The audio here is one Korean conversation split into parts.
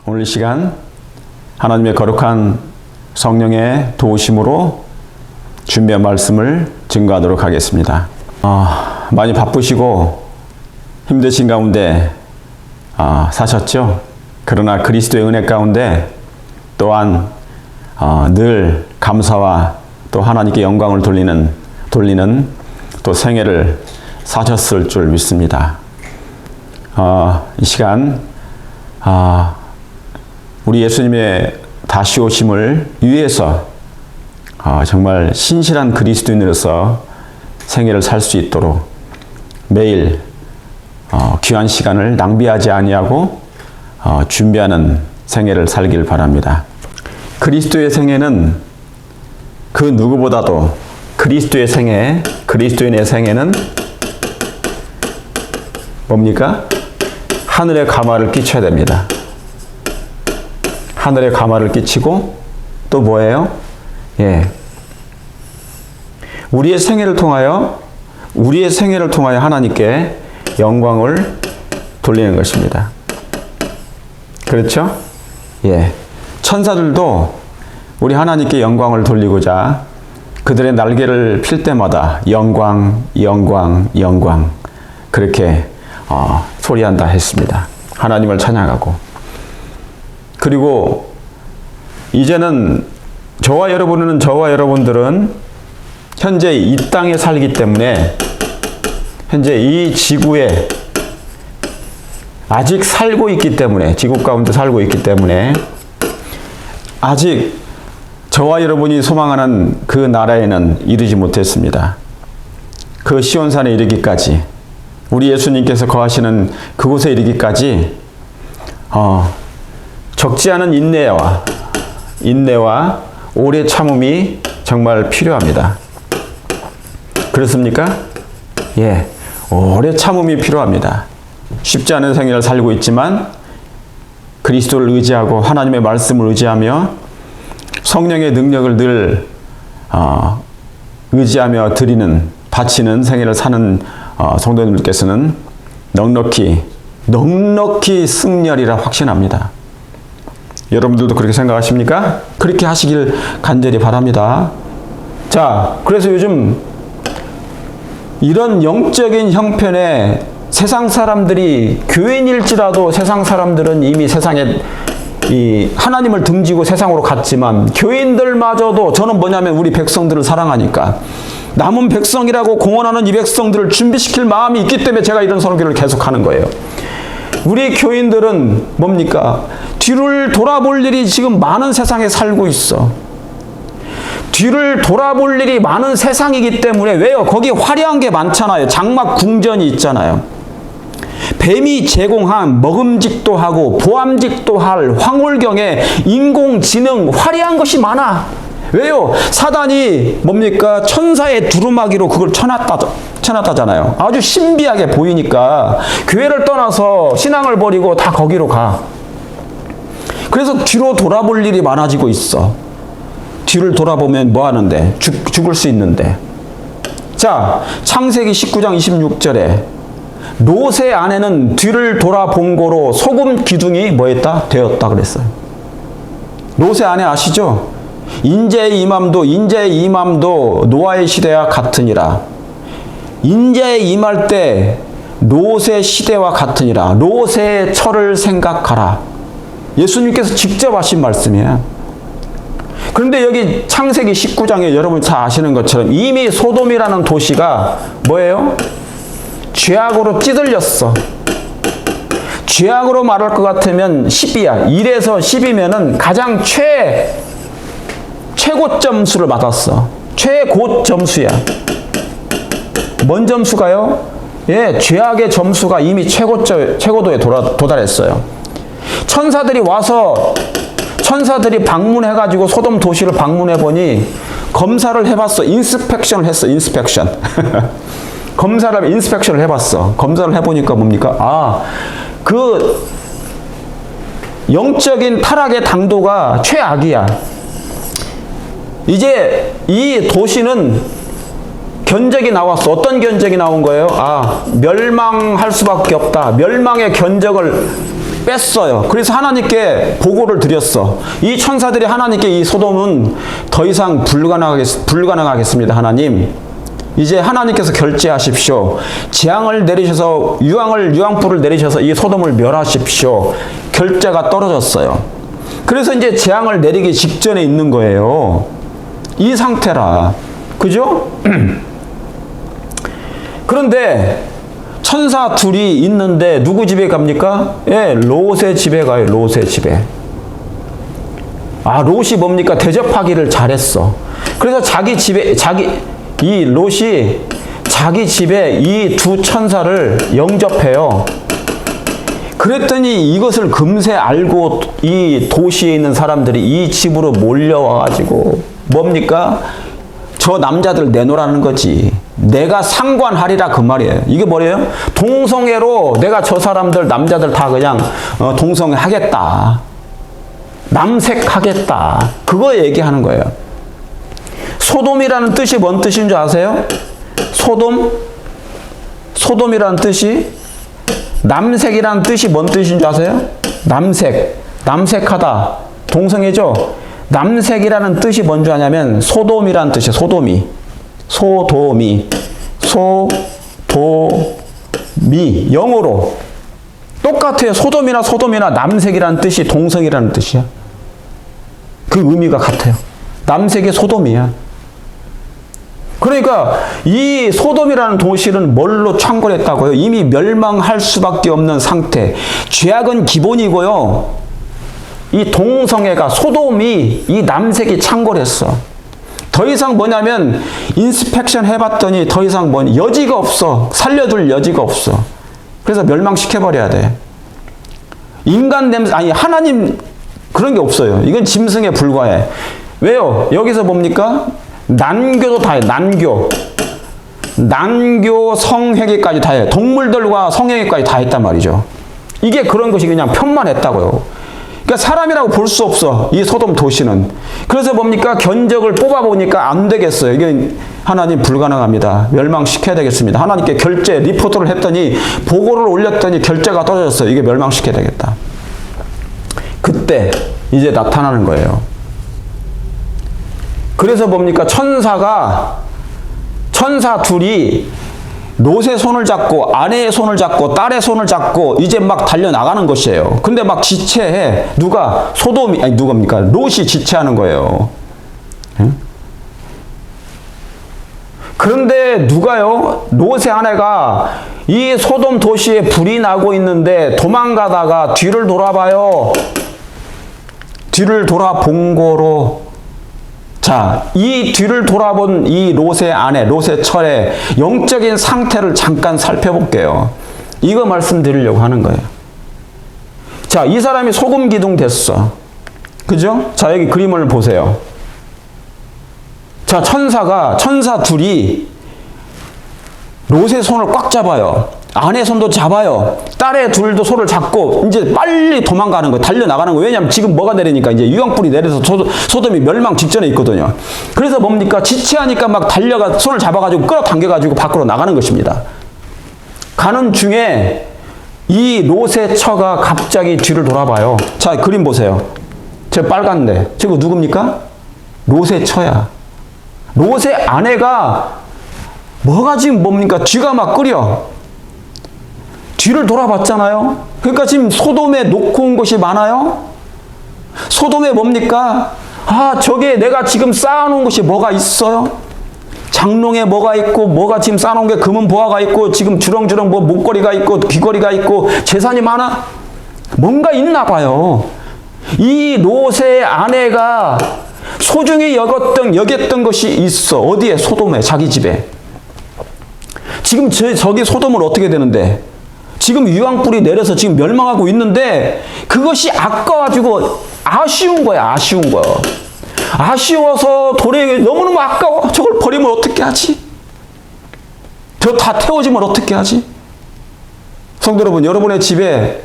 오늘 이 시간 하나님의 거룩한 성령의 도우심으로 준비한 말씀을 증거하도록 하겠습니다. 많이 바쁘시고 힘드신 가운데 사셨죠? 그러나 그리스도의 은혜 가운데 또한 늘 감사와 또 하나님께 영광을 돌리는 또 생애를 사셨을 줄 믿습니다. 이 시간 우리 예수님의 다시 오심을 위해서 정말 신실한 그리스도인으로서 생애를 살 수 있도록 매일 귀한 시간을 낭비하지 아니하고 준비하는 생애를 살길 바랍니다. 그리스도의 생애는 그 누구보다도 그리스도인의 생애는 뭡니까? 하늘의 감화를 끼쳐야 됩니다. 하늘의 감화를 끼치고 또 뭐예요? 우리의 생애를 통하여 하나님께 영광을 돌리는 것입니다. 그렇죠? 천사들도 우리 하나님께 영광을 돌리고자 그들의 날개를 필 때마다 영광 그렇게 소리한다 했습니다. 하나님을 찬양하고. 그리고 이제는 저와 여러분들은 현재 이 땅에 살기 때문에 현재 이 지구에 아직 살고 있기 때문에 지구 가운데 살고 있기 때문에 아직 저와 여러분이 소망하는 그 나라에는 이르지 못했습니다. 그 시온산에 이르기까지 우리 예수님께서 거하시는 그곳에 이르기까지 적지 않은 인내와 오래 참음이 정말 필요합니다. 그렇습니까? 오래 참음이 필요합니다. 쉽지 않은 생애를 살고 있지만 그리스도를 의지하고 하나님의 말씀을 의지하며 성령의 능력을 늘 의지하며 바치는 생애를 사는 성도님들께서는 넉넉히 승리하리라 확신합니다. 여러분들도 그렇게 생각하십니까? 그렇게 하시길 간절히 바랍니다. 자, 그래서 요즘 이런 영적인 형편에 세상 사람들이 교인일지라도 세상 사람들은 이미 세상에 하나님을 등지고 세상으로 갔지만 교인들마저도 저는 뭐냐면 우리 백성들을 사랑하니까 남은 백성이라고 공언하는 이 백성들을 준비시킬 마음이 있기 때문에 제가 이런 설교를 계속하는 거예요. 우리 교인들은 뭡니까? 뒤를 돌아볼 일이 지금 많은 세상에 살고 있어. 뒤를 돌아볼 일이 많은 세상이기 때문에 왜요? 거기 화려한 게 많잖아요. 장막 궁전이 있잖아요. 뱀이 제공한 먹음직도 하고 보암직도 할 황홀경에 인공지능 화려한 것이 많아. 왜요? 사단이 뭡니까? 천사의 두루마기로 그걸 쳐놨다잖아요. 아주 신비하게 보이니까 교회를 떠나서 신앙을 버리고 다 거기로 가. 그래서 뒤로 돌아볼 일이 많아지고 있어. 뒤를 돌아보면 뭐 하는데? 죽을 수 있는데. 자, 창세기 19장 26절에 롯의 아내는 뒤를 돌아본 거로 소금 기둥이 뭐했다? 되었다 그랬어요. 롯의 아내 아시죠? 인재의 임함도 노아의 시대와 같으니라. 인재의 임할 때 롯의 시대와 같으니라. 롯의 철을 생각하라. 예수님께서 직접 하신 말씀이에요. 그런데 여기 창세기 19장에 여러분 잘 아시는 것처럼 이미 소돔이라는 도시가 뭐예요? 죄악으로 찌들렸어. 죄악으로 말할 것 같으면 10이야. 1에서 10이면은 가장 최고 점수를 받았어. 최고 점수야. 뭔 점수가요? 죄악의 점수가 이미 최고도에 도달했어요. 천사들이 방문해가지고 소돔 도시를 방문해보니 검사를 해봤어. 인스펙션을 했어. 인스펙션을 해봤어. 검사를 해보니까 뭡니까? 그 영적인 타락의 당도가 최악이야. 이제 이 도시는 견적이 나왔어. 어떤 견적이 나온 거예요? 아, 멸망할 수밖에 없다. 멸망의 견적을 뺐어요. 그래서 하나님께 보고를 드렸어. 이 천사들이 하나님께 이 소돔은 더 이상 불가능하겠습니다. 하나님. 이제 하나님께서 결제하십시오. 재앙을 내리셔서 유황불을 내리셔서 이 소돔을 멸하십시오. 결제가 떨어졌어요. 그래서 이제 재앙을 내리기 직전에 있는 거예요. 이 상태라. 그죠? 그런데 천사 둘이 있는데 누구 집에 갑니까? 예, 롯의 집에 가요. 롯의 집에. 아, 롯이 뭡니까? 대접하기를 잘했어. 그래서 자기 집에 이 롯이 자기 집에 이 두 천사를 영접해요. 그랬더니 이것을 금세 알고 이 도시에 있는 사람들이 이 집으로 몰려와가지고 뭡니까? 저 남자들 내놓으라는 거지. 내가 상관하리라 그 말이에요. 이게 뭐래요? 동성애로 내가 저 사람들 남자들 다 그냥 동성애 하겠다. 남색하겠다. 그거 얘기하는 거예요. 소돔이라는 뜻이 뭔 뜻인 줄 아세요? 소돔이라는 뜻이 남색이라는 뜻이 뭔 뜻인 줄 아세요? 남색하다. 동성애죠? 남색이라는 뜻이 뭔지 아냐면 소돔이라는 뜻이에요. 소돔이 영어로 똑같아요. 소돔이나 남색이라는 뜻이 동성이라는 뜻이야. 그 의미가 같아요. 남색의 소돔이야. 그러니까 이 소돔이라는 도시는 뭘로 창궐했다고요? 이미 멸망할 수밖에 없는 상태. 죄악은 기본이고요. 이 동성애가 소돔이 이 남색이 창궐했어. 더 이상 뭐냐면 인스펙션 해봤더니 더 이상 여지가 없어. 살려둘 여지가 없어. 그래서 멸망시켜버려야 돼. 인간 냄새 아니 하나님 그런 게 없어요. 이건 짐승에 불과해. 왜요? 여기서 뭡니까? 난교도 다 해. 난교 성회계까지 다 해. 동물들과 성회계까지 다 했단 말이죠. 이게 그런 것이 그냥 편만했다고요. 그러니까 사람이라고 볼 수 없어. 이 소돔 도시는. 그래서 뭡니까? 견적을 뽑아보니까 안 되겠어요. 이게 하나님 불가능합니다. 멸망시켜야 되겠습니다. 하나님께 결제 리포트를 했더니 보고를 올렸더니 결제가 떨어졌어요. 이게 멸망시켜야 되겠다. 그때 이제 나타나는 거예요. 그래서 뭡니까? 천사 둘이 롯의 손을 잡고 아내의 손을 잡고 딸의 손을 잡고 이제 막 달려나가는 것이에요. 근데 막 지체해. 누굽니까? 롯이 지체하는 거예요. 응? 그런데 누가요? 롯의 아내가 이 소돔 도시에 불이 나고 있는데 도망가다가 뒤를 돌아봐요. 뒤를 돌아본 거로 자, 이 뒤를 돌아본 이 롯의 아내, 롯의 처의 영적인 상태를 잠깐 살펴볼게요. 이거 말씀드리려고 하는 거예요. 자, 이 사람이 소금 기둥 됐어. 그죠? 자, 여기 그림을 보세요. 자, 천사 둘이 롯의 손을 꽉 잡아요. 아내 손도 잡아요. 딸의 둘도 손을 잡고 이제 빨리 도망가는 거예요. 달려나가는 거예요. 왜냐하면 지금 뭐가 내리니까 이제 유황불이 내려서 소돔이 멸망 직전에 있거든요. 그래서 뭡니까? 지체하니까 막 달려가 손을 잡아가지고 끌어당겨가지고 밖으로 나가는 것입니다. 가는 중에 이 롯의 처가 갑자기 뒤를 돌아봐요. 자, 그림 보세요. 저 빨간데 저거 누굽니까? 롯의 처야. 롯의 아내가 뭐가 지금 뭡니까? 뒤가 막 끓여. 뒤를 돌아봤잖아요. 그러니까 지금 소돔에 놓고 온 것이 많아요. 소돔에 뭡니까? 아, 저게 내가 지금 쌓아놓은 것이 뭐가 있어요? 장롱에 뭐가 있고, 뭐가 지금 쌓아놓은 게 금은 보화가 있고, 지금 주렁주렁 뭐 목걸이가 있고, 귀걸이가 있고, 재산이 많아? 뭔가 있나 봐요. 이 롯의 아내가 소중히 여겼던 것이 있어. 어디에? 소돔에, 자기 집에. 지금 저기 소돔은 어떻게 되는데? 지금 유황불이 내려서 지금 멸망하고 있는데 그것이 아까워가지고 아쉬운 거야. 아쉬워서 도래에 너무너무 아까워. 저걸 버리면 어떻게 하지? 저 다 태워지면 어떻게 하지? 성도 여러분, 여러분의 집에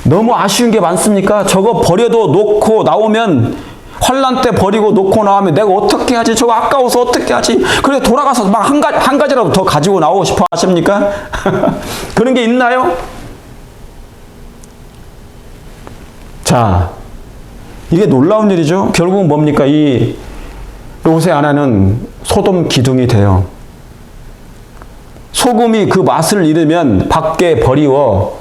너무 아쉬운 게 많습니까? 저거 버려도 놓고 나오면 환난 때 버리고 놓고 나오면 내가 어떻게 하지? 저거 아까워서 어떻게 하지? 그래 돌아가서 막 한 가지라도 더 가지고 나오고 싶어 하십니까? 그런 게 있나요? 자, 이게 놀라운 일이죠. 결국은 뭡니까? 이 롯의 아내는 소돔 기둥이 돼요. 소금이 그 맛을 잃으면 밖에 버리워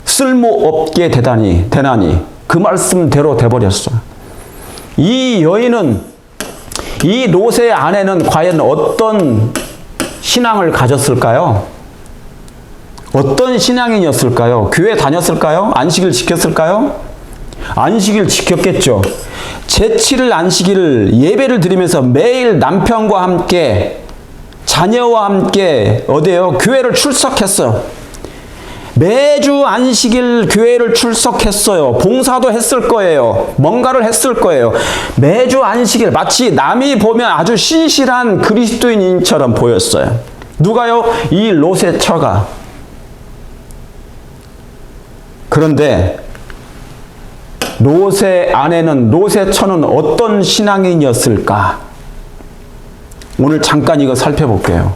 쓸모없게 되나니 그 말씀대로 돼버렸어. 이 여인은, 이 롯의 아내는 과연 어떤 신앙을 가졌을까요? 어떤 신앙인이었을까요? 교회 다녔을까요? 안식일 지켰을까요? 안식일 지켰겠죠. 제7일 안식일을 예배를 드리면서 매일 남편과 함께 자녀와 함께 어디에요? 교회를 출석했어요. 매주 안식일 교회를 출석했어요. 봉사도 했을 거예요. 뭔가를 했을 거예요. 매주 안식일 마치 남이 보면 아주 신실한 그리스도인처럼 보였어요. 누가요? 이 롯의 처가. 그런데 롯의 아내는, 롯의 처는 어떤 신앙인이었을까? 오늘 잠깐 이거 살펴볼게요.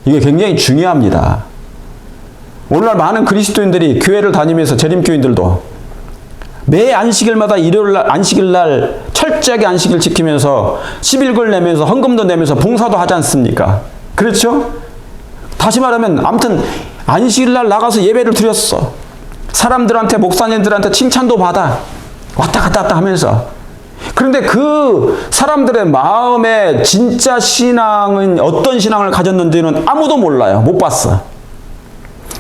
이게 굉장히 중요합니다. 오늘날 많은 그리스도인들이 교회를 다니면서, 재림교인들도 매 안식일마다 일요일날 안식일날 철저하게 안식일 지키면서 11글 내면서 헌금도 내면서 봉사도 하지 않습니까? 그렇죠? 다시 말하면 아무튼 안식일날 나가서 예배를 드렸어. 사람들한테, 목사님들한테 칭찬도 받아. 왔다 갔다 하면서. 그런데 그 사람들의 마음에 진짜 신앙은 어떤 신앙을 가졌는지는 아무도 몰라요. 못 봤어.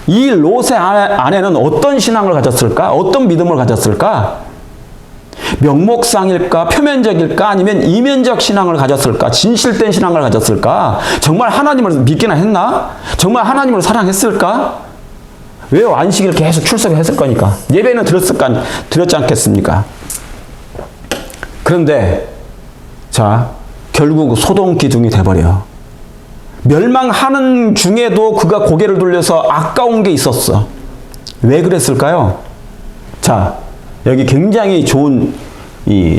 이 롯의 아내는 어떤 신앙을 가졌을까? 어떤 믿음을 가졌을까? 명목상일까? 표면적일까? 아니면 이면적 신앙을 가졌을까? 진실된 신앙을 가졌을까? 정말 하나님을 믿기나 했나? 정말 하나님을 사랑했을까? 왜요? 안식일 계속 출석했을 거니까. 예배는 드렸지 않겠습니까? 그런데 자, 결국 소돔 기둥이 돼버려. 멸망하는 중에도 그가 고개를 돌려서 아까운 게 있었어. 왜 그랬을까요? 자, 여기 굉장히 좋은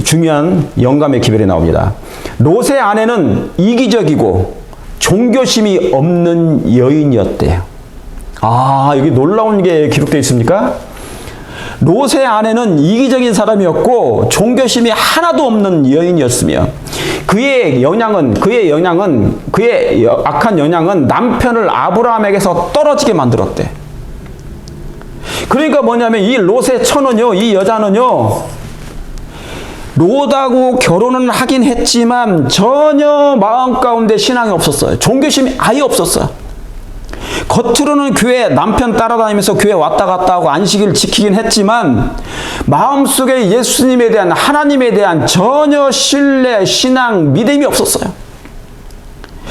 중요한 영감의 기별이 나옵니다. 롯의 아내는 이기적이고 종교심이 없는 여인이었대요. 아, 여기 놀라운 게 기록되어 있습니까? 롯의 아내는 이기적인 사람이었고 종교심이 하나도 없는 여인이었으며 그의 악한 영향은 남편을 아브라함에게서 떨어지게 만들었대. 그러니까 뭐냐면 이 롯의 처는요, 이 여자는요, 롯하고 결혼은 하긴 했지만 전혀 마음 가운데 신앙이 없었어요. 종교심이 아예 없었어요. 겉으로는 교회 남편 따라다니면서 교회 왔다 갔다 하고 안식일 지키긴 했지만 마음속에 예수님에 대한, 하나님에 대한 전혀 신뢰, 신앙, 믿음이 없었어요.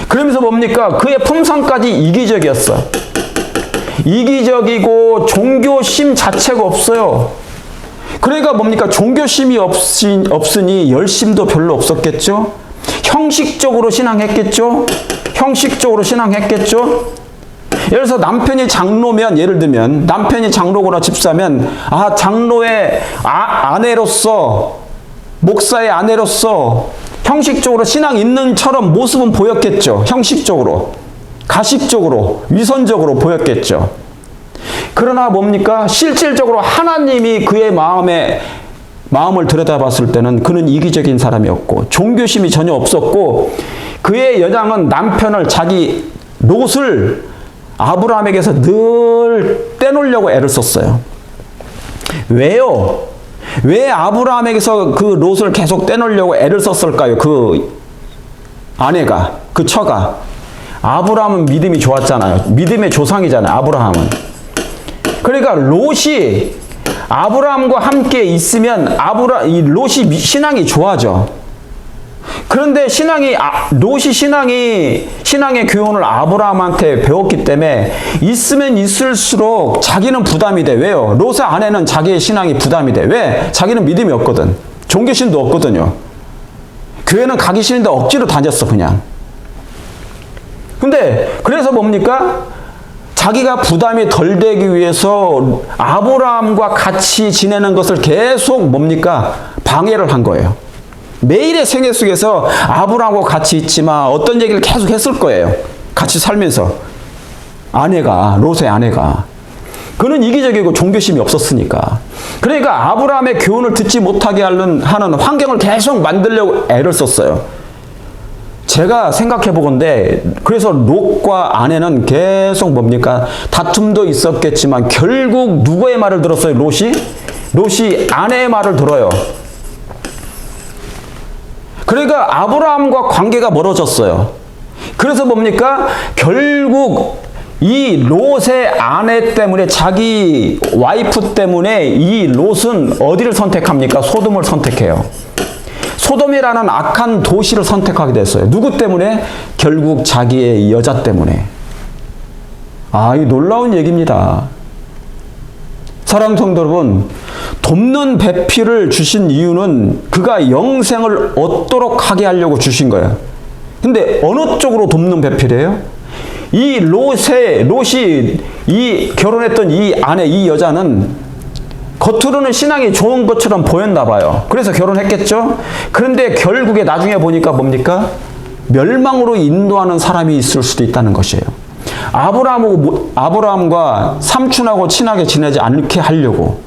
그러면서 뭡니까? 그의 품성까지 이기적이었어. 이기적이고 종교심 자체가 없어요. 그러니까 뭡니까? 종교심이 없으니 열심도 별로 없었겠죠? 형식적으로 신앙했겠죠? 예를 들어서 남편이 장로면, 예를 들면 남편이 장로거나 집사면 장로의 아내로서, 목사의 아내로서 형식적으로 신앙 있는 처럼 모습은 보였겠죠. 형식적으로, 가식적으로, 위선적으로 보였겠죠. 그러나 뭡니까? 실질적으로 하나님이 그의 마음을 들여다봤을 때는 그는 이기적인 사람이었고 종교심이 전혀 없었고 그의 여장은 남편을, 자기 롯을 아브라함에게서 늘 떼놓으려고 애를 썼어요. 왜요? 왜 아브라함에게서 그 롯을 계속 떼놓으려고 애를 썼을까요? 그 아내가, 그 처가. 아브라함은 믿음이 좋았잖아요. 믿음의 조상이잖아요, 아브라함은. 그러니까 롯이 아브라함과 함께 있으면 이 롯이 신앙이 좋아져. 그런데 롯이 신앙의 교훈을 아브라함한테 배웠기 때문에 있으면 있을수록 자기는 부담이 돼. 왜요? 롯의 아내는 자기의 신앙이 부담이 돼. 왜? 자기는 믿음이 없거든. 종교심도 없거든요. 교회는 가기 싫은데 억지로 다녔어, 그냥. 근데 그래서 뭡니까? 자기가 부담이 덜 되기 위해서 아브라함과 같이 지내는 것을 계속 뭡니까? 방해를 한 거예요. 매일의 생애 속에서 아브라함과 같이 있지만 어떤 얘기를 계속 했을 거예요. 같이 살면서. 롯의 아내가. 그는 이기적이고 종교심이 없었으니까. 그러니까 아브라함의 교훈을 듣지 못하게 하는 환경을 계속 만들려고 애를 썼어요. 제가 생각해 보건대 그래서 롯과 아내는 계속 뭡니까? 다툼도 있었겠지만 결국 누구의 말을 들었어요? 롯이 아내의 말을 들어요. 그러니까 아브라함과 관계가 멀어졌어요. 그래서 뭡니까? 결국 이 롯의 아내 때문에 자기 와이프 때문에 이 롯은 어디를 선택합니까? 소돔을 선택해요. 소돔이라는 악한 도시를 선택하게 됐어요. 누구 때문에? 결국 자기의 여자 때문에. 이 놀라운 얘기입니다. 사랑하는 성도 여러분, 돕는 배필을 주신 이유는 그가 영생을 얻도록 하게 하려고 주신 거예요. 근데 어느 쪽으로 돕는 배필이에요? 이 롯이 결혼했던 이 아내, 이 여자는 겉으로는 신앙이 좋은 것처럼 보였나 봐요. 그래서 결혼했겠죠? 그런데 결국에 나중에 보니까 뭡니까? 멸망으로 인도하는 사람이 있을 수도 있다는 것이에요. 아브라함과 삼촌하고 친하게 지내지 않게 하려고,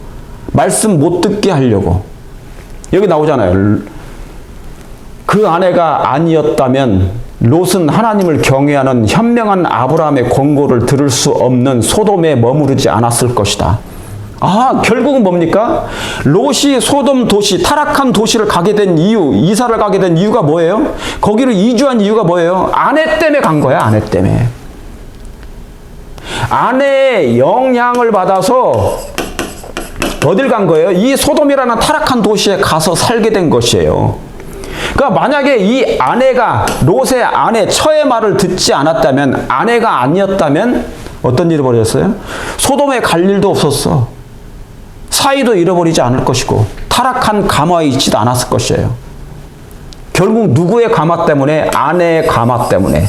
말씀 못 듣게 하려고. 여기 나오잖아요. 그 아내가 아니었다면 롯은 하나님을 경외하는 현명한 아브라함의 권고를 들을 수 없는 소돔에 머무르지 않았을 것이다. 결국은 뭡니까? 롯이 소돔 도시, 타락한 도시를 가게 된 이유, 이사를 가게 된 이유가 뭐예요? 거기를 이주한 이유가 뭐예요? 아내 때문에 간 거야, 아내 때문에. 아내의 영향을 받아서 어딜 간 거예요? 이 소돔이라는 타락한 도시에 가서 살게 된 것이에요. 그러니까 만약에 이 아내가, 롯의 아내, 처의 말을 듣지 않았다면, 아내가 아니었다면 어떤 일이 벌어졌어요? 소돔에 갈 일도 없었어. 사이도 잃어버리지 않을 것이고 타락한 가마에 있지도 않았을 것이에요. 결국 누구의 가마 때문에? 아내의 가마 때문에.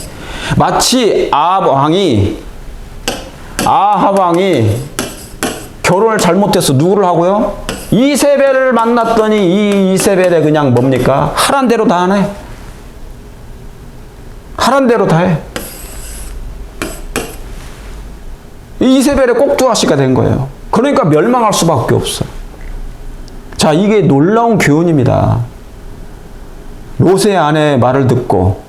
마치 아합 왕이 결혼을 잘못해서 누구를 하고요? 이세벨을 만났더니 이 이세벨에 그냥 뭡니까? 하란 대로 다 하네. 하란 대로 다 해. 이세벨의 꼭두아시가 된 거예요. 그러니까 멸망할 수밖에 없어. 자, 이게 놀라운 교훈입니다. 롯의 아내의 말을 듣고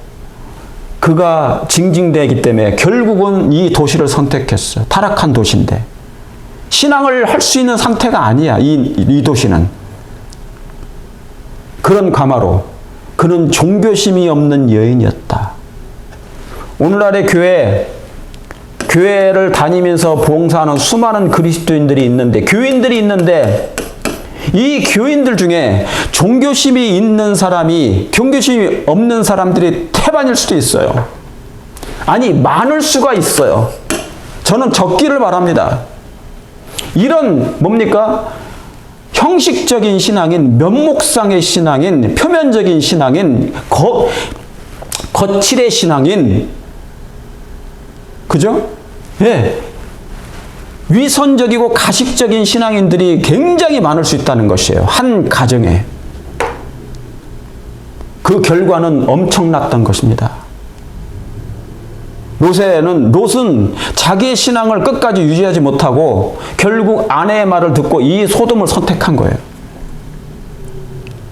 그가 징징대기 때문에 결국은 이 도시를 선택했어요. 타락한 도시인데. 신앙을 할 수 있는 상태가 아니야, 이 도시는. 그런 가마로 그는 종교심이 없는 여인이었다. 오늘날의 교회를 다니면서 봉사하는 수많은 그리스도인들이 있는데, 교인들이 있는데, 이 교인들 중에 종교심이 있는 사람이, 종교심이 없는 사람들이 태반일 수도 있어요. 아니, 많을 수가 있어요. 저는 적기를 바랍니다. 이런 뭡니까? 형식적인 신앙인, 면목상의 신앙인, 표면적인 신앙인, 거칠의 신앙인, 그죠? 예. 위선적이고 가식적인 신앙인들이 굉장히 많을 수 있다는 것이에요. 한 가정에. 그 결과는 엄청났던 것입니다. 롯은 자기의 신앙을 끝까지 유지하지 못하고 결국 아내의 말을 듣고 이 소돔을 선택한 거예요.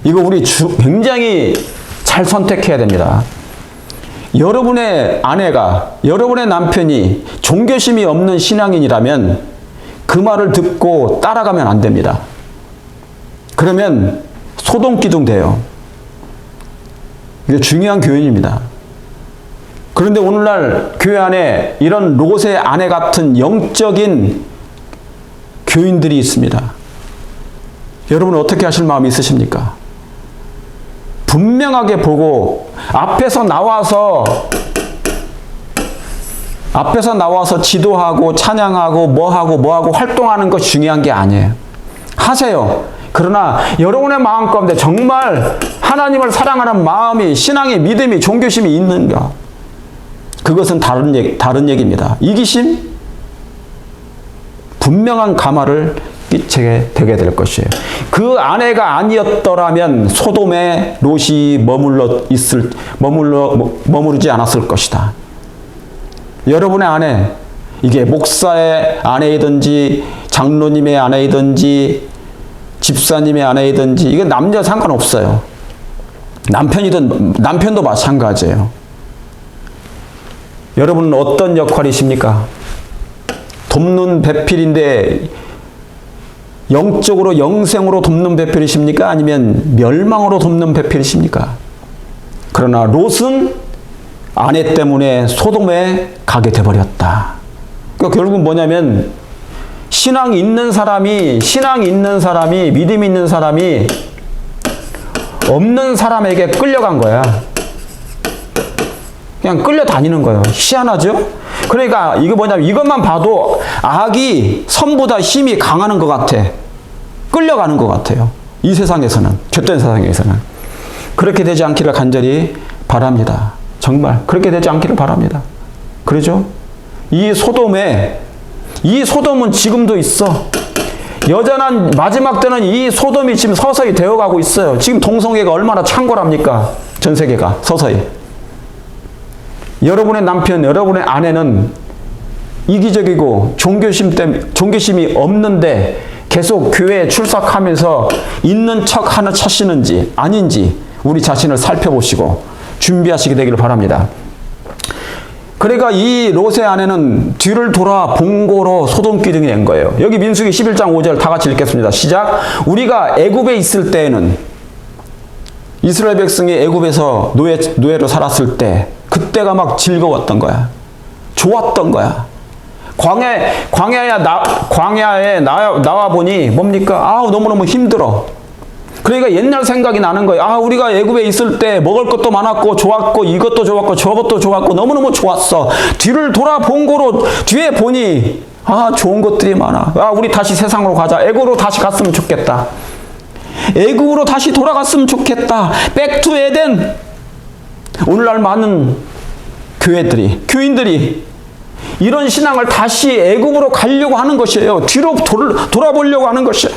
이거 우리 굉장히 잘 선택해야 됩니다. 여러분의 아내가, 여러분의 남편이 종교심이 없는 신앙인이라면 그 말을 듣고 따라가면 안 됩니다. 그러면 소돔기둥 돼요. 이게 중요한 교훈입니다. 그런데 오늘날 교회 안에 이런 롯의 아내 같은 영적인 교인들이 있습니다. 여러분은 어떻게 하실 마음이 있으십니까? 분명하게 보고 앞에서 나와서 지도하고 찬양하고 뭐하고 활동하는 것이 중요한 게 아니에요. 하세요. 그러나 여러분의 마음 가운데 정말 하나님을 사랑하는 마음이, 신앙이, 믿음이, 종교심이 있는가? 그것은 다른 얘기입니다. 이기심? 분명한 가마를 끼치게 되게 될 것이에요. 그 아내가 아니었더라면 소돔에 롯이 머무르지 않았을 것이다. 여러분의 아내, 이게 목사의 아내이든지 장로님의 아내이든지 집사님의 아내이든지 이게 남녀 상관없어요. 남편도 마찬가지예요. 여러분은 어떤 역할이십니까? 돕는 배필인데 영적으로 영생으로 돕는 배필이십니까? 아니면 멸망으로 돕는 배필이십니까? 그러나 롯은 아내 때문에 소돔에 가게 돼버렸다. 그러니까 결국은 뭐냐면 신앙 있는 사람이 믿음 있는 사람이 없는 사람에게 끌려간 거야. 그냥 끌려다니는 거예요. 희한하죠? 그러니까 이거 뭐냐면 이것만 봐도 악이 선보다 힘이 강하는 것 같아. 끌려가는 것 같아요. 이 세상에서는, 죄된 세상에서는. 그렇게 되지 않기를 간절히 바랍니다. 정말 그렇게 되지 않기를 바랍니다. 그러죠? 이 소돔은 지금도 있어. 여전한 마지막 때는 이 소돔이 지금 서서히 되어가고 있어요. 지금 동성애가 얼마나 창궐합니까? 전 세계가 서서히. 여러분의 남편, 여러분의 아내는 이기적이고 종교심이 없는데 계속 교회에 출석하면서 있는 척 하는 척이는지 아닌지 우리 자신을 살펴보시고 준비하시게 되기를 바랍니다. 그러니까 이 롯의 아내는 뒤를 돌아 본고로 소돔 기둥이 낸 거예요. 여기 민수기 11장 5절 다 같이 읽겠습니다. 시작. 우리가 애굽에 있을 때에는 이스라엘 백성이 애굽에서 노예로 살았을 때 그때가 막 즐거웠던 거야. 좋았던 거야. 광야에 나와 보니 뭡니까? 너무너무 힘들어. 그러니까 옛날 생각이 나는 거예요. 우리가 애굽에 있을 때 먹을 것도 많았고 좋았고 이것도 좋았고 저것도 좋았고 너무너무 좋았어. 뒤를 돌아본 거로 뒤에 보니 좋은 것들이 많아. 우리 다시 세상으로 가자. 애굽으로 다시 갔으면 좋겠다. 애굽으로 다시 돌아갔으면 좋겠다. 백투 에덴. 오늘날 많은 교인들이 이런 신앙을 다시 애굽으로 가려고 하는 것이에요. 뒤로 돌아보려고 하는 것이에요.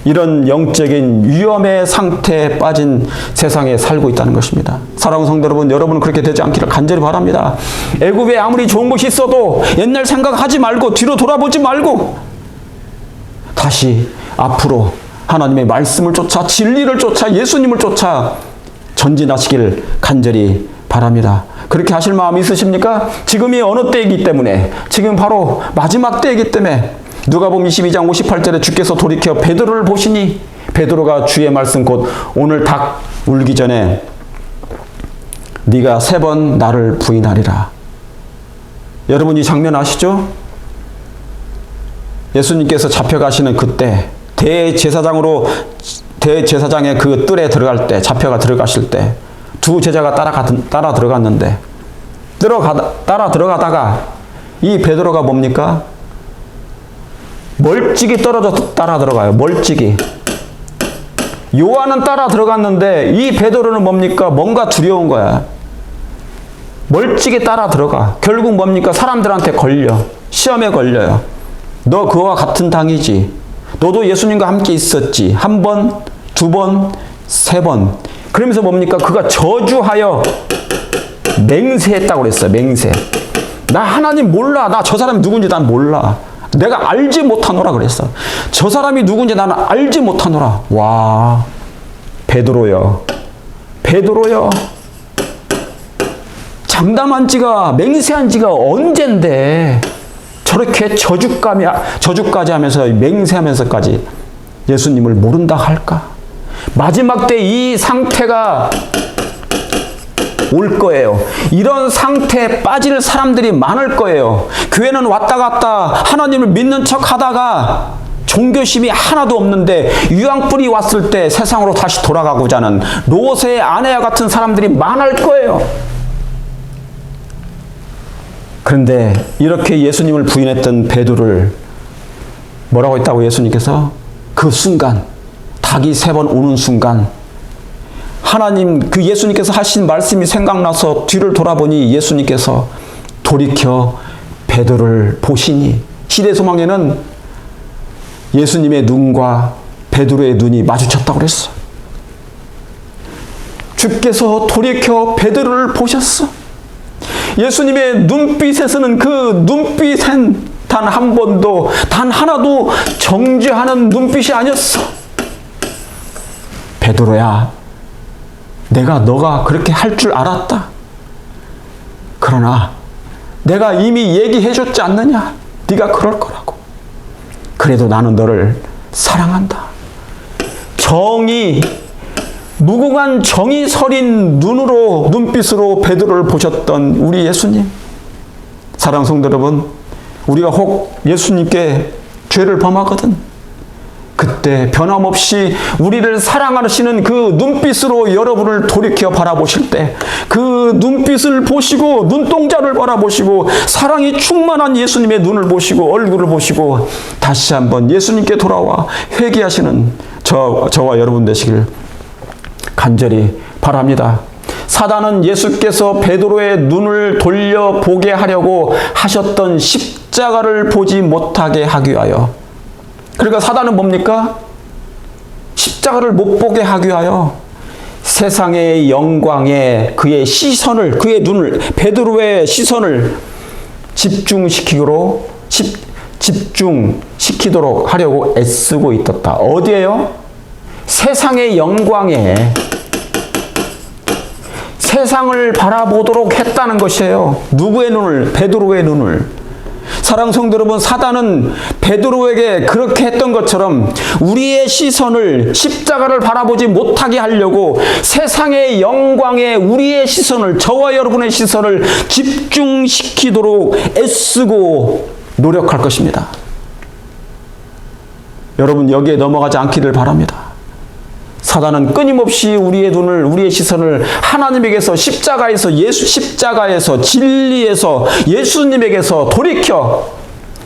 이런 영적인 위험의 상태에 빠진 세상에 살고 있다는 것입니다. 사랑하는 성도 여러분, 여러분은 그렇게 되지 않기를 간절히 바랍니다. 애굽에 아무리 좋은 것이 있어도 옛날 생각하지 말고 뒤로 돌아보지 말고 다시 앞으로 하나님의 말씀을 쫓아 진리를 쫓아 예수님을 쫓아 전진하시길 간절히 바랍니다. 그렇게 하실 마음이 있으십니까? 지금이 어느 때이기 때문에 지금 바로 마지막 때이기 때문에 누가복음 22장 58절에 주께서 돌이켜 베드로를 보시니 베드로가 주의 말씀 곧 오늘 닭 울기 전에 네가 3번 나를 부인하리라. 여러분 이 장면 아시죠? 예수님께서 잡혀가시는 그때 대제사장의 그 뜰에 들어갈 때 잡혀가 들어가실 때 두 제자가 따라 들어갔는데 따라 들어가다가 이 베드로가 뭡니까? 멀찍이 떨어져서 따라 들어가요. 멀찍이. 요한은 따라 들어갔는데 이 베드로는 뭡니까? 뭔가 두려운 거야. 멀찍이 따라 들어가. 결국 뭡니까? 사람들한테 걸려. 시험에 걸려요. 너 그와 같은 당이지. 너도 예수님과 함께 있었지. 1번, 2번, 3번. 그러면서 뭡니까? 그가 저주하여 맹세했다고 그랬어요. 맹세. 나 하나님 몰라. 나 저 사람이 누군지 난 몰라. 내가 알지 못하노라 그랬어. 저 사람이 누군지 나는 알지 못하노라. 와, 베드로여. 장담한 지가, 맹세한 지가 언젠데 저렇게 저주까지 하면서 맹세하면서까지 예수님을 모른다 할까? 마지막 때 이 상태가 올 거예요. 이런 상태에 빠질 사람들이 많을 거예요. 교회는 왔다 갔다 하나님을 믿는 척 하다가 종교심이 하나도 없는데 유황불이 왔을 때 세상으로 다시 돌아가고자 하는 롯의 아내와 같은 사람들이 많을 거예요. 그런데 이렇게 예수님을 부인했던 베드로를 뭐라고 했다고 예수님께서? 그 순간 닭이 3번 오는 순간 하나님 그 예수님께서 하신 말씀이 생각나서 뒤를 돌아보니 예수님께서 돌이켜 베드로를 보시니 시대소망에는 예수님의 눈과 베드로의 눈이 마주쳤다고 그랬어. 주께서 돌이켜 베드로를 보셨어. 예수님의 눈빛에서는 그 눈빛엔 단 한 번도, 단 하나도 정죄하는 눈빛이 아니었어. 베드로야, 내가 너가 그렇게 할 줄 알았다. 그러나 내가 이미 얘기해줬지 않느냐? 네가 그럴 거라고. 그래도 나는 너를 사랑한다. 무궁한 정이 서린 눈빛으로 베드로를 보셨던 우리 예수님. 사랑하는 성도 여러분, 우리가 혹 예수님께 죄를 범하거든 그때 변함없이 우리를 사랑하시는 그 눈빛으로 여러분을 돌이켜 바라보실 때, 그 눈빛을 보시고 눈동자를 바라보시고 사랑이 충만한 예수님의 눈을 보시고 얼굴을 보시고 다시 한번 예수님께 돌아와 회개하시는 저와 여러분 되시길 간절히 바랍니다. 사단은 예수께서 베드로의 눈을 돌려보게 하려고 하셨던 십자가를 보지 못하게 하기 위하여, 그러니까 사단은 뭡니까? 십자가를 못 보게 하기 위하여 세상의 영광에 그의 시선을, 그의 눈을, 베드로의 시선을 집중시키도록 하려고 애쓰고 있었다. 어디에요? 세상의 영광에 세상을 바라보도록 했다는 것이에요. 누구의 눈을? 베드로의 눈을. 사랑하는 성도 여러분, 사단은 베드로에게 그렇게 했던 것처럼 우리의 시선을, 십자가를 바라보지 못하게 하려고 세상의 영광에 우리의 시선을, 저와 여러분의 시선을 집중시키도록 애쓰고 노력할 것입니다. 여러분, 여기에 넘어가지 않기를 바랍니다. 사단은 끊임없이 우리의 눈을, 우리의 시선을 하나님에게서, 십자가에서, 진리에서, 예수님에게서 돌이켜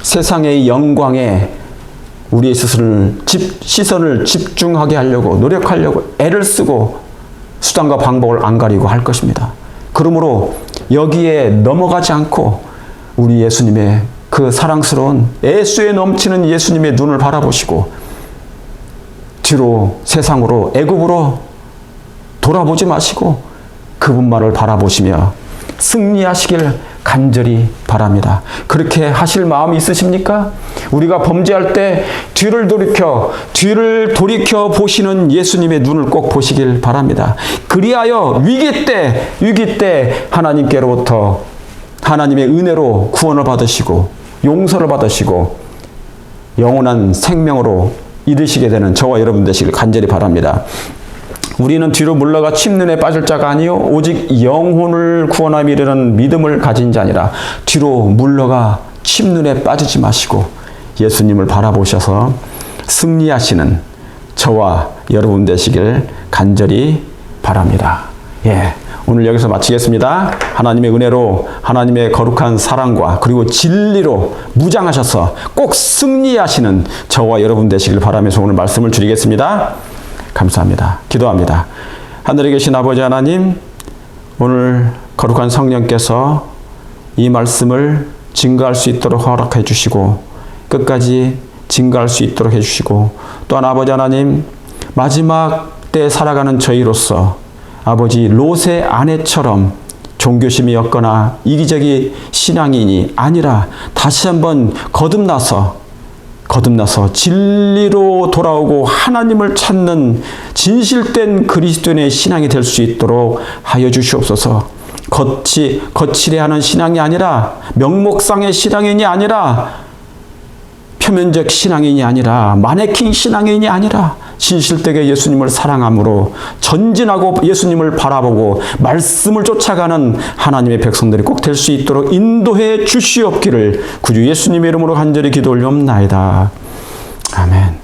세상의 영광에 우리의 시선을 집중하게 하려고 노력하려고 애를 쓰고 수단과 방법을 안 가리고 할 것입니다. 그러므로 여기에 넘어가지 않고 우리 예수님의 그 사랑스러운 애수에 넘치는 예수님의 눈을 바라보시고 뒤로 세상으로, 애굽으로 돌아보지 마시고 그분만을 바라보시며 승리하시길 간절히 바랍니다. 그렇게 하실 마음이 있으십니까? 우리가 범죄할 때 뒤를 돌이켜 보시는 예수님의 눈을 꼭 보시길 바랍니다. 그리하여 위기 때 하나님께로부터 하나님의 은혜로 구원을 받으시고 용서를 받으시고 영원한 생명으로 이르시게 되는 저와 여러분 되시길 간절히 바랍니다. 우리는 뒤로 물러가 침눈에 빠질 자가 아니요 오직 영혼을 구원함에 이르는 믿음을 가진 자니라. 뒤로 물러가 침눈에 빠지지 마시고 예수님을 바라보셔서 승리하시는 저와 여러분 되시길 간절히 바랍니다. 오늘 여기서 마치겠습니다. 하나님의 은혜로, 하나님의 거룩한 사랑과 그리고 진리로 무장하셔서 꼭 승리하시는 저와 여러분 되시길 바라면서 오늘 말씀을 드리겠습니다. 감사합니다. 기도합니다. 하늘에 계신 아버지 하나님, 오늘 거룩한 성령께서 이 말씀을 증거할 수 있도록 허락해 주시고 끝까지 증거할 수 있도록 해주시고, 또한 아버지 하나님, 마지막 때 살아가는 저희로서 아버지 롯의 아내처럼 종교심이 없거나 이기적인 신앙인이 아니라 다시 한번 거듭나서 진리로 돌아오고 하나님을 찾는 진실된 그리스도인의 신앙이 될 수 있도록 하여 주시옵소서. 거칠해하는 신앙이 아니라, 명목상의 신앙인이 아니라, 표면적 신앙인이 아니라, 마네킹 신앙인이 아니라 진실되게 예수님을 사랑함으로 전진하고 예수님을 바라보고 말씀을 쫓아가는 하나님의 백성들이 꼭 될 수 있도록 인도해 주시옵기를 구주 예수님의 이름으로 간절히 기도 올리옵나이다. 아멘.